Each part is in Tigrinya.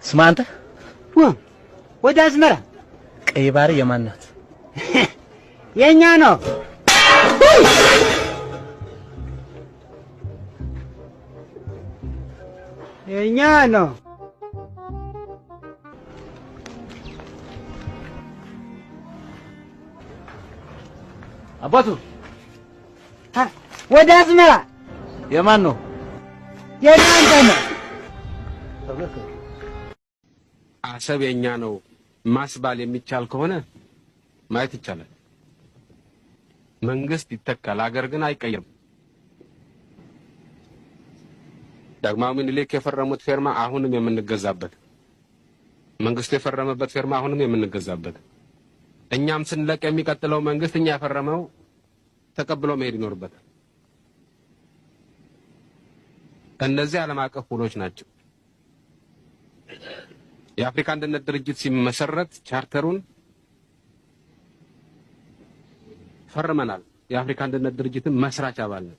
ስማ አንተ ወደ አዝመራ ቀይ ባር የማን ናት? የኛ ነው። የኛ ነው። አባቱ ወደ አዝመራ የማን ነው? የናንተ ነው። አሰብ የኛ ነው ማስባል የሚቻል ከሆነ ማየት ይቻላል። መንግስት ይተካል፣ ሀገር ግን አይቀየርም። ዳግማዊ ምኒልክ የፈረሙት ፌርማ አሁንም የምንገዛበት፣ መንግስቱ የፈረመበት ፌርማ አሁንም የምንገዛበት፣ እኛም ስንለቅ የሚቀጥለው መንግስት እኛ ያፈረመው ተቀብሎ መሄድ ይኖርበታል። እነዚህ ዓለም አቀፍ ውሎች ናቸው። የአፍሪካ አንድነት ድርጅት ሲመሰረት ቻርተሩን ፈርመናል። የአፍሪካ አንድነት ድርጅትን መስራች አባል ነን።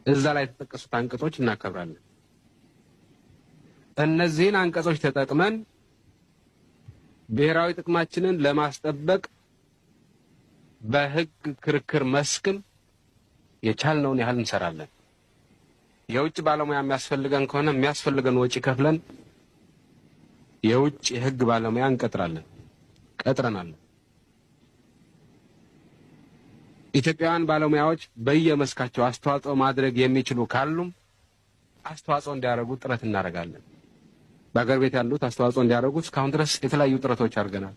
እዛ ላይ የተጠቀሱት አንቀጾች እናከብራለን። እነዚህን አንቀጾች ተጠቅመን ብሔራዊ ጥቅማችንን ለማስጠበቅ በህግ ክርክር መስክም የቻልነውን ያህል እንሰራለን። የውጭ ባለሙያ የሚያስፈልገን ከሆነ የሚያስፈልገን ወጪ ከፍለን የውጭ የህግ ባለሙያ እንቀጥራለን፣ ቀጥረናል። ኢትዮጵያውያን ባለሙያዎች በየመስካቸው አስተዋጽኦ ማድረግ የሚችሉ ካሉም አስተዋጽኦ እንዲያደርጉ ጥረት እናደርጋለን። በአገር ቤት ያሉት አስተዋጽኦ እንዲያደርጉ እስካሁን ድረስ የተለያዩ ጥረቶች አድርገናል።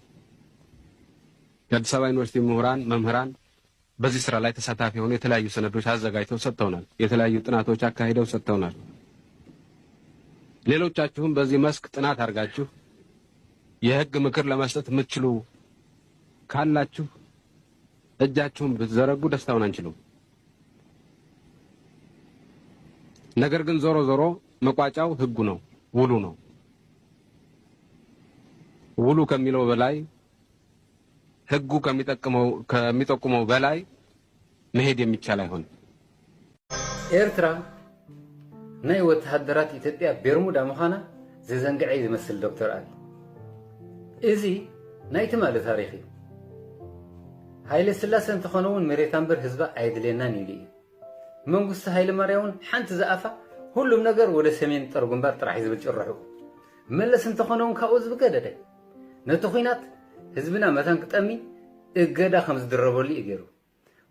የአዲስ አበባ ዩኒቨርሲቲ ምሁራን፣ መምህራን በዚህ ስራ ላይ ተሳታፊ ሆነው የተለያዩ ሰነዶች አዘጋጅተው ሰጥተውናል። የተለያዩ ጥናቶች አካሂደው ሰጥተውናል። ሌሎቻችሁም በዚህ መስክ ጥናት አድርጋችሁ የህግ ምክር ለመስጠት የምትችሉ ካላችሁ እጃችሁን ብትዘረጉ ደስታውን አንችሉም። ነገር ግን ዞሮ ዞሮ መቋጫው ህጉ ነው፣ ውሉ ነው። ውሉ ከሚለው በላይ ህጉ ከሚጠቁመው በላይ መሄድ የሚቻል አይሆንም። ኤርትራ ናይ ወተሃደራት ኢትዮጵያ ቤርሙዳ ምዃና ዘዘንግዐ ዝመስል ዶክተር አሊ እዚ ናይቲ ማለት ታሪክ እዩ። ሃይለ ስላሴ እንተኾነ እውን መሬት እምበር ህዝባ ኣይድልየናን ኢሉ እዩ። መንግስቲ ሃይለ ማርያም ሓንቲ ዝኣፋ ሁሉም ነገር ወደ ሰሜን ጦር ግንባር ጥራሕ ዝብል ጭርሑ። መለስ እንተኾነ እውን ካብኡ ዝብገደደ ነቲ ኩናት ህዝብና መታን ክጠሚ እገዳ ከም ዝድረበሉ እዩ ገይሩ።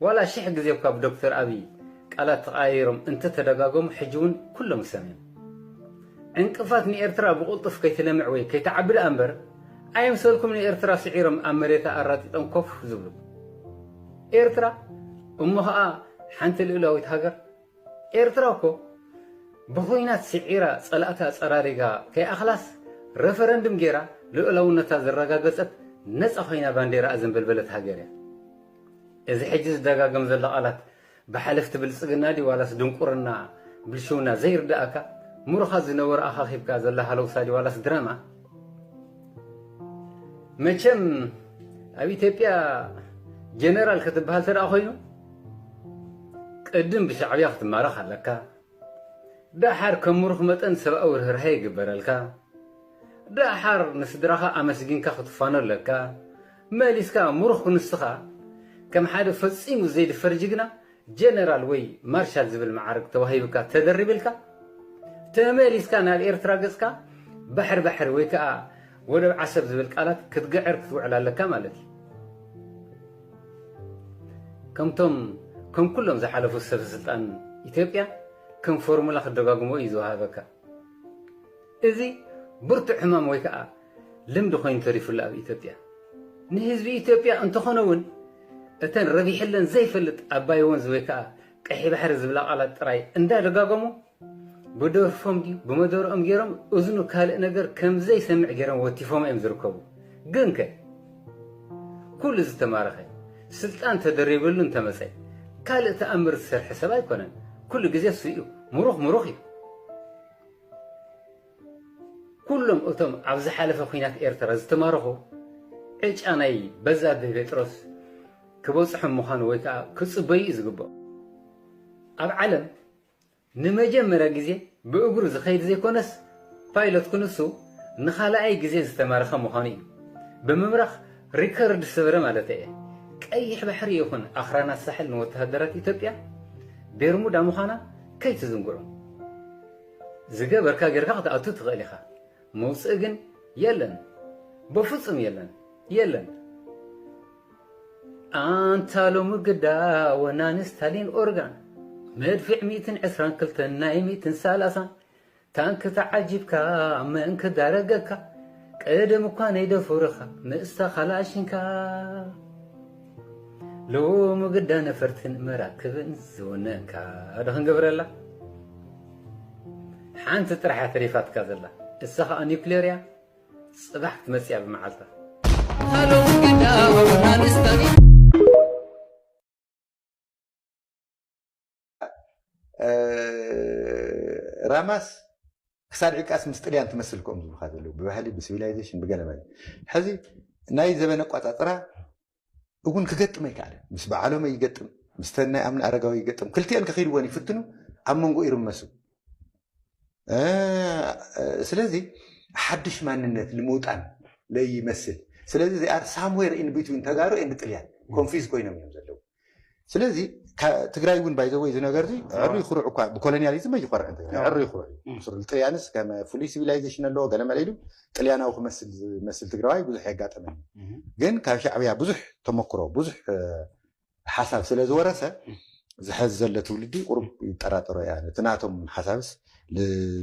ዋላ 1000 ግዜ ካብ ዶክተር አብይ ቃላት ተቃይሮም እንተ ተደጋገሙ ሕጂ እውን ኩሎም ሰሜን ዕንቅፋት ንኤርትራ ብቁልጡፍ ከይተለምዕ ወይ ከይተዓብዳ እምበር ኣይምሰልኩም ንኤርትራ ስዒሮም ኣብ መሬታ ኣራጢጦም ኮፍ ዝብሉ። ኤርትራ እሞ ከዓ ሓንቲ ልኡላዊት ሃገር ኤርትራ እኮ ብኩናት ስዒራ ፀላእታ ፀራሪጋ ከይኣኽላስ ረፈረንድም ጌራ ልኡላውነታ ዘረጋገፀት ነፃ ኮይና ባንዴራ ዘንበልበለት ሃገር እያ። እዚ ሕጂ ዝደጋገም ዘሎ ቃላት ብሓለፍቲ ብልፅግና ዲ ዋላስ ድንቁርና ብልሽውና ዘይርዳእካ ሙሩኻ ዝነበረ ኣኻኺብካ ዘላ ሃለውሳ ዲ ዋላስ ድራማ። መቸም ኣብ ኢትዮጵያ ጀነራል ክትበሃል ተደኣ ኮይኑ ቅድም ብሻዕብያ ክትማረኽ ኣለካ። ዳሓር ከም ሙሩኽ መጠን ሰብኣዊ ርህራሄ ይግበረልካ። ዳሓር ንስድራኻ ኣመስጊንካ ክትፋኖ ኣለካ። መሊስካ ሙሩኽ ንስኻ ከም ሓደ ፈፂሙ ዘይድፈር ጅግና ጀነራል ወይ ማርሻል ዝብል ማዕርግ ተዋሂብካ ተደሪብልካ ተመሊስካ ናብ ኤርትራ ገጽካ ባሕር ባሕር ወይ ከዓ ወደብ ዓሰብ ዝብል ቃላት ክትገዕር ክትውዕል ኣለካ ማለት እዩ። ከም ኩሎም ዝሓለፉ ሰብ ስልጣን ኢትዮጵያ ከም ፎርሙላ ክደጋግሞ እዩ ዝወሃበካ። እዚ ብርቱዕ ሕማም ወይ ከዓ ልምዲ ኮይኑ ተሪፉሉ ኣብ ኢትዮጵያ ንህዝቢ ኢትዮጵያ እንተኾነ እውን እተን ረቢሕለን ዘይፈልጥ ኣባይ ወንዝ ወይ ከዓ ቀይሕ ባሕሪ ዝብላ ቃላት ጥራይ እንዳደጋገሙ ብደርፎም ድዩ ብመደሮኦም ገይሮም እዝኑ ካልእ ነገር ከምዘይሰምዕ ገይሮም ወቲፎም እዮም ዝርከቡ። ግን ከ ኩሉ ዝተማረኸ ስልጣን ተደሪበሉ እንተመፀ ካልእ ተኣምር ዝሰርሐ ሰብ ኣይኮነን። ኩሉ ግዜ እሱ እዩ ሙሩኽ እዩ። ኩሎም እቶም ኣብ ዝሓለፈ ኩናት ኤርትራ ዝተማረኹ ዕጫ ናይ በዛብህ ጴጥሮስ ክበፅሖም ምዃኑ ወይ ከዓ ክፅበዩ እዩ ዝግብኦ። ኣብ ዓለም ንመጀመርያ ግዜ ብእግሩ ዝኸይድ ዘይኮነስ بايلوت كنسو نخالعي جزي استمارخة مخاني بممرخ ريكورد سبرة مالتي كأي بحري يكون أخرانا الساحل نوتهدرات إثيوبيا بيرمودا مخانا كي تزنقرون زقا بركا غيركا قد أتو تغاليخا موسئقن يلن بفصم يلن أنتالو مقدا ونانس تالين أورغان مدفع 120 كلتن ناي 130 تانك تعجبك منك دارقك قدم كان يدفرخ مستا خلاشنكا لو مقدا نفرتن مراكبن زوننكا هذا هنقبر الله حانت ترحى ثريفات كازلا السخاء نيوكليريا صبحت مسيا بمعالطة هلو مقدا ونانستاني راماس كسار عكاس مستليان تمثلكم زو خاطلو ببحلي بسيفيلايزيشن بقلمه حزي ناي زبن قطاطرا اكون كغطم يكاله مس بعالم يغطم مستنى امن ارغاوي يغطم كلتين كخيدوني فتنو امنغو يرمسو ስለዚህ حدش ማንነት ልሞጣን ለይመስል ስለዚህ they are somewhere in between ተጋሩ and ጥልያን ኮንፊዝ ኮይነም ዘለው ስለዚህ ትግራይ ውን ባይዘው ይዘ ነገር ዚ አሩ ይخرع እኮ በኮሎኒያሊዝም ይቆርዕ እንት አሩ ይخرع ሱር ጥልያንስ ከመ ፉሊ ሲቪላይዜሽን አለው ገለመለይሉ ጥልያናው መስል ትግራይ ብዙሕ ያጋጠመን ግን ከሻዕቢያ ብዙሕ ተመክሮ ብዙሕ حساب ስለዝወረሰ ዝሐዘለ ትውልዲ ቁርብ ይጠራጠሩ ያለ ትናቶም حسابስ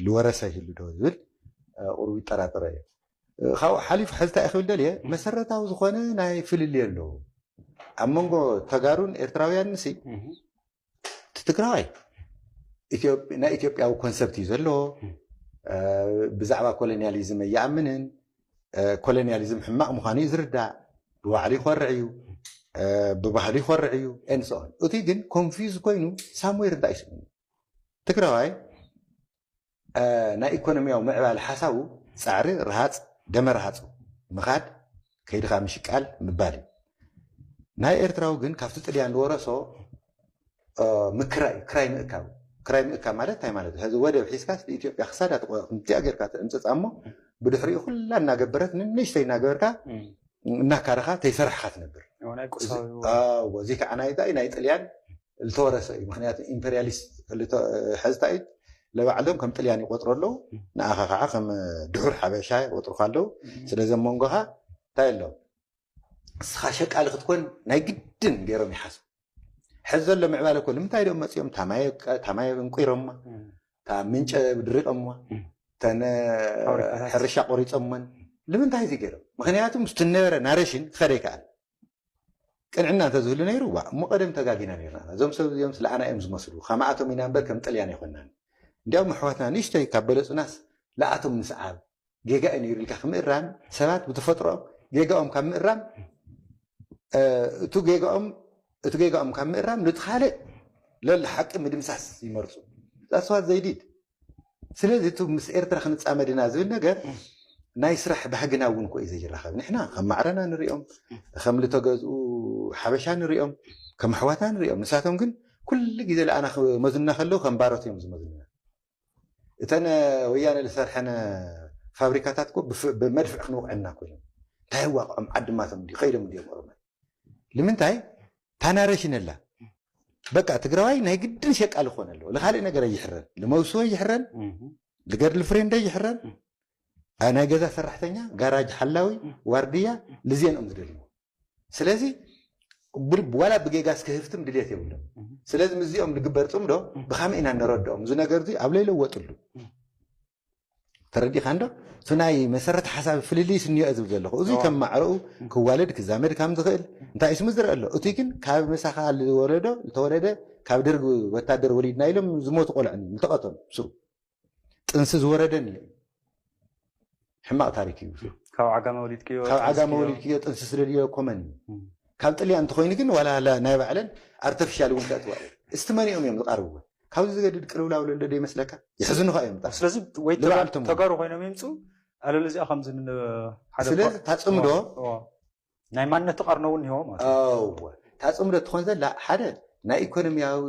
لورثه يلدو ذل ورو يطراطره خاو حليف حزتا اخول دليه مسرتاو زخونه ناي فلل يلو امنغو تغارون ارتراويان سي تتكراي اثيوبياو كونسبت يزلو بزعبا كولونياليزم يامنن كولونياليزم حماق مخاني زردا بوعلي خرعيو ببحري خرعيو انسون اوتي جن كونفيوز كوينو ساموير دايس تكراي نا ايكونومياو معبال حسابو صعري رهاص دمر رهاص مخاد كيدخا مشقال مبالي ناي ارتراو ግን ካብቲ ጥልያን ለወረሶ ምክራይ ምእካብ ማለት ታይ ማለት هذا ወደብ ሒስካስ ኢትዮጵያ ክሳዳ ተቆምቲ አገርካ እንጽጻሞ ብድሕሪኡ ኩላ እናገበረት ንሽተይ እናገበርካ እናካረኻ ተይሰርሕካት ነበር ወዚ ከዓናይ ናይ ጥልያን ልተወረሰ ምክንያቱ ኢምፔሪያሊስት ሕዝታይ لبعدهم كم طلياني قطرلو ناخا كم دحور حبشا قطر خالو سلازم مونغها تايلو سخاشك قال تكون ناي جدن غيرهم يحسب حزل لما عماله كل متى يوم مسيوم تماي انقيرم تا منچ بدرقم تن حرشا قريصمن لمن تاي زيغيرم مخنياتهم مستنبر نارشن خريكال كنعنا تزول نيرو مقدم تغاغينا نيرنا زوم سو يوم سلانا ام زمسلو خماعتهم ينبر كم طلياني يخونان ديو محواتنا نيشتي كابلص ناس لااتهم نسعاب جيجا ان يريلك خمرام سبات بتفطروا جيجاهم كمرام تو جيجاهم كمرام نتخالق للحق مدمساس يمرصوا ذاتس زيديد سلازي تو مس ايرترا خنصامدنا زول ነገር ናይ ስራሕ ባህግና እውን ኮ እዩ ዘይራኸብ ንሕና ከም ማዕረና ንሪኦም ከም ልተገዝኡ ሓበሻ ንሪኦም ከም ኣሕዋታ ንሪኦም ንሳቶም ግን ኩሉ ግዜ ለኣና መዝና ከለዉ ከም ባሮት እዮም ዝመዝኑና እተን ወያነ ዝሰርሐነ ፋብሪካታት ኮ ብመድፍዕ ክንውቅዕና ኮይኖም እንታይ ዋቅዖም ዓድማቶም ከይዶም ድዮም ኦሮሞ ንምንታይ ታናረሽን ኣላ በቃ ትግራዋይ ናይ ግድን ሸቃል ክኾን ኣለዎ ንካልእ ነገር ኣይሕረን ንመውስዎ ይሕረን ዝገድሊ ፍሬንደ ይሕረን أنا جزء سرحتنيا جراج حلاوي وردية لزين زدلي سلازي ولا بجي جاس كهفتم دليتي ولا سلازي مزيهم لجبرتهم ده بخامئنا نردهم زنا جردي قبل له وطلوا تردي خانده ثنائي مسرت حساب فلليس إني أزوج له وزي كم معرو كوالد كزامر كم تخيل أنت اسم زر له أتيكن كاب مسخة اللي ورده التورده كاب درج وتادر وليد نايلم زموت قول عني ملتقطهم سو تنسز وردني حماق تاريخي كاو عقام وليد كيو تنسسر ليه كومن كاب طلي انت خويني كن ولا لا نايب علن ارتفشال ولدات واحد استماني يوم تقربوا كاو زغد قربلا ولا ندي مسلكا يحزنوا خايم ስለዚህ ወይ ተጋሩ ኮይኖም ይምጹ አለለዚ አኸም ዝን ሓደ ስለዚህ ታጽምዶ ናይ ማንነት ተቀርነውን ይሆ ማለት ታጽምዶ ትኾን ዘላ ሓደ ናይ ኢኮኖሚያዊ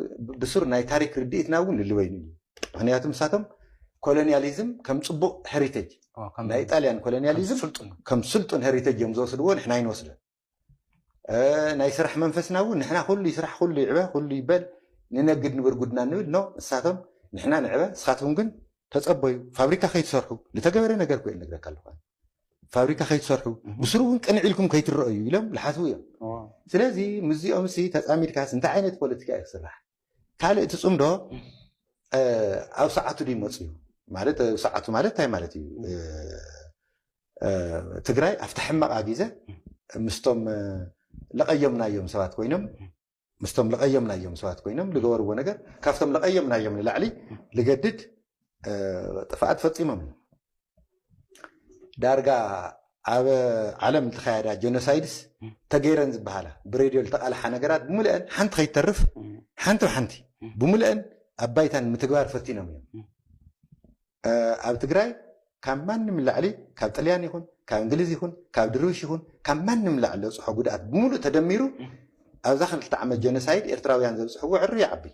ብሱር ናይ ታሪክ ርድኢትና እውን ልልበይኑ ምክንያቱም ሳቶም ኮሎኒያሊዝም ከም ጽቡቕ ሄሪቴጅ ናይ ጣልያን ኮሎኒያሊዝም ከም ስልጡን ሄሪቴጅ እዮም ዝወስድዎ ንሕና ይንወስዶ ናይ ስራሕ መንፈስና እውን ንሕና ኩሉ ይስራሕ ኩሉ ይዕበ ኩሉ ይበል ንነግድ ንብርጉድና ንብል ኖ ንሳቶም ንሕና ንዕበ ንስኻትኩም ግን ተጸበዩ ፋብሪካ ከይትሰርሑ ዝተገበረ ነገር ኮይኑ ነግረካ ኣለኹ ፋብሪካ ከይትሰርሑ ብስሩ እውን ቅንዕ ኢልኩም ከይትረአዩ ኢሎም ዝሓስቡ እዮም ስለዚ ምዚኦም ሲ ተፃሚድካስ እንታይ ዓይነት ፖለቲካ እዩ ክስራሕ ካልእ እቲ ጽምዶ ኣብ ሰዓቱ ዲመፁ እዩ ማለት ሰዓቱ ማለት እንታይ ማለት እዩ ትግራይ ኣብቲ ሕማቕ ግዜ ምስቶም ለቀየምናዮም ሰባት ኮይኖም ዝገበርዎ ነገር ካብቶም ለቀየምናዮም ንላዕሊ ልገድድ ጥፍኣት ፈፂሞም ዳርጋ ኣብ ዓለም ዝተኻየዳ ጀኖሳይድስ ተገይረን ዝበሃላ ብሬድዮ ዝተቃልሓ ነገራት ብምልአን ሓንቲ ከይተርፍ ሓንቲ ብምልአን ኣብ ባይታን ምትግባር ፈቲኖም እዮም ኣብ ትግራይ ካብ ማንም ላዕሊ ካብ ጣልያን ይኹን ካብ እንግሊዝ ይኹን ካብ ድርብሽ ይኹን ካብ ማንም ላዕሊ ዘብፅሖ ጉድኣት ብምሉእ ተደሚሩ ኣብዛ 2 ዓመት ጀኖሳይድ ኤርትራውያን ዘብፅሕዎ ዕሩ ይዓቢ